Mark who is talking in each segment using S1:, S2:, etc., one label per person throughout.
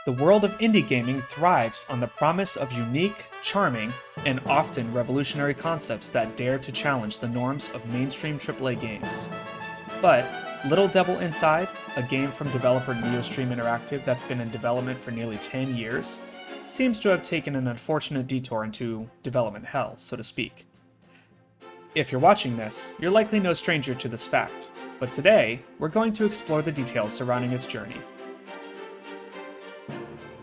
S1: The world of indie gaming thrives on the promise of unique, charming, and often revolutionary concepts that dare to challenge the norms of mainstream AAA games. But Little Devil Inside, a game from developer Neostream Interactive that's been in development for nearly 10 years, seems to have taken an unfortunate detour into development hell, so to speak. If you're watching this, you're likely no stranger to this fact, but today, we're going to explore the details surrounding its journey.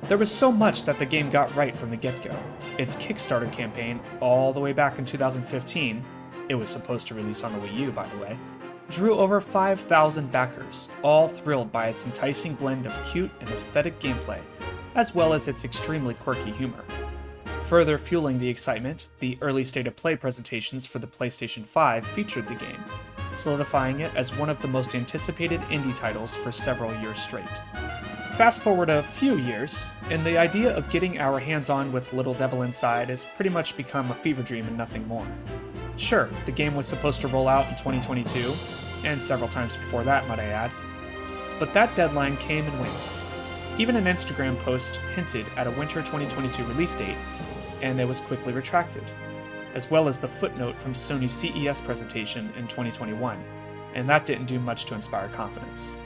S1: There was so much that the game got right from the get-go. Its Kickstarter campaign, all the way back in 2015, it was supposed to release on the Wii U, by the way, drew over 5,000 backers, all thrilled by its enticing blend of cute and aesthetic gameplay, as well as its extremely quirky humor. Further fueling the excitement, the early state of play presentations for the PlayStation 5 featured the game, solidifying it as one of the most anticipated indie titles for several years straight. Fast forward a few years, and the idea of getting our hands on with Little Devil Inside has pretty much become a fever dream and nothing more. Sure, the game was supposed to roll out in 2022, and several times before that, might I add, but that deadline came and went. Even an Instagram post hinted at a winter 2022 release date, and it was quickly retracted, as well as the footnote from Sony's CES presentation in 2021, and that didn't do much to inspire confidence.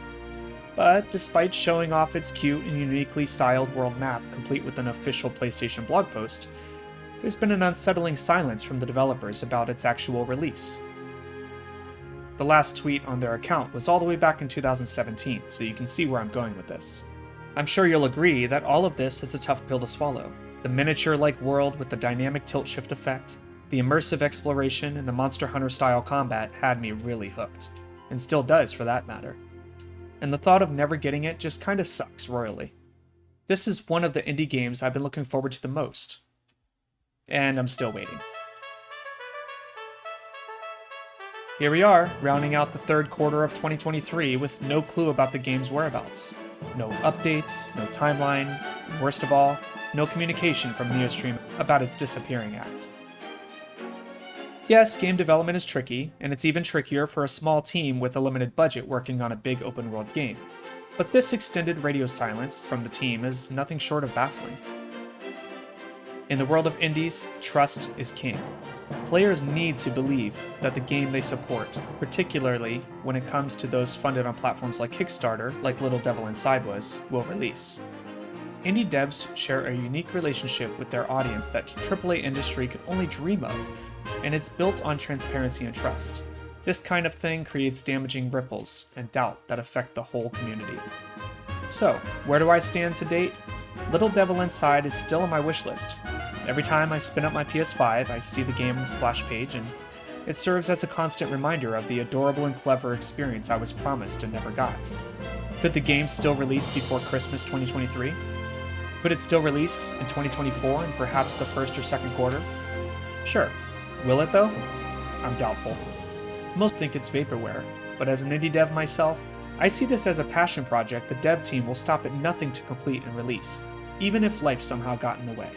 S1: But despite showing off its cute and uniquely styled world map complete with an official PlayStation blog post, there's been an unsettling silence from the developers about its actual release. The last tweet on their account was all the way back in 2017, so you can see where I'm going with this. I'm sure you'll agree that all of this is a tough pill to swallow. The miniature-like world with the dynamic tilt-shift effect, the immersive exploration, and the Monster Hunter-style combat had me really hooked, and still does for that matter. And the thought of never getting it just kind of sucks royally. This is one of the indie games I've been looking forward to the most. And I'm still waiting. Here we are, rounding out the third quarter of 2023 with no clue about the game's whereabouts. No updates, no timeline, and worst of all, no communication from Neostream about its disappearing act. Yes, game development is tricky, and it's even trickier for a small team with a limited budget working on a big open-world game. But this extended radio silence from the team is nothing short of baffling. In the world of indies, trust is king. Players need to believe that the game they support, particularly when it comes to those funded on platforms like Kickstarter, like Little Devil Inside was, will release. Indie devs share a unique relationship with their audience that AAA industry could only dream of, and it's built on transparency and trust. This kind of thing creates damaging ripples and doubt that affect the whole community. So, where do I stand to date? Little Devil Inside is still on my wishlist. Every time I spin up my PS5, I see the game on the splash page, and it serves as a constant reminder of the adorable and clever experience I was promised and never got. Could the game still release before Christmas 2023? Could it still release in 2024 and perhaps the first or second quarter? Sure. Will it though? I'm doubtful. Most think it's vaporware, but as an indie dev myself, I see this as a passion project the dev team will stop at nothing to complete and release, even if life somehow got in the way.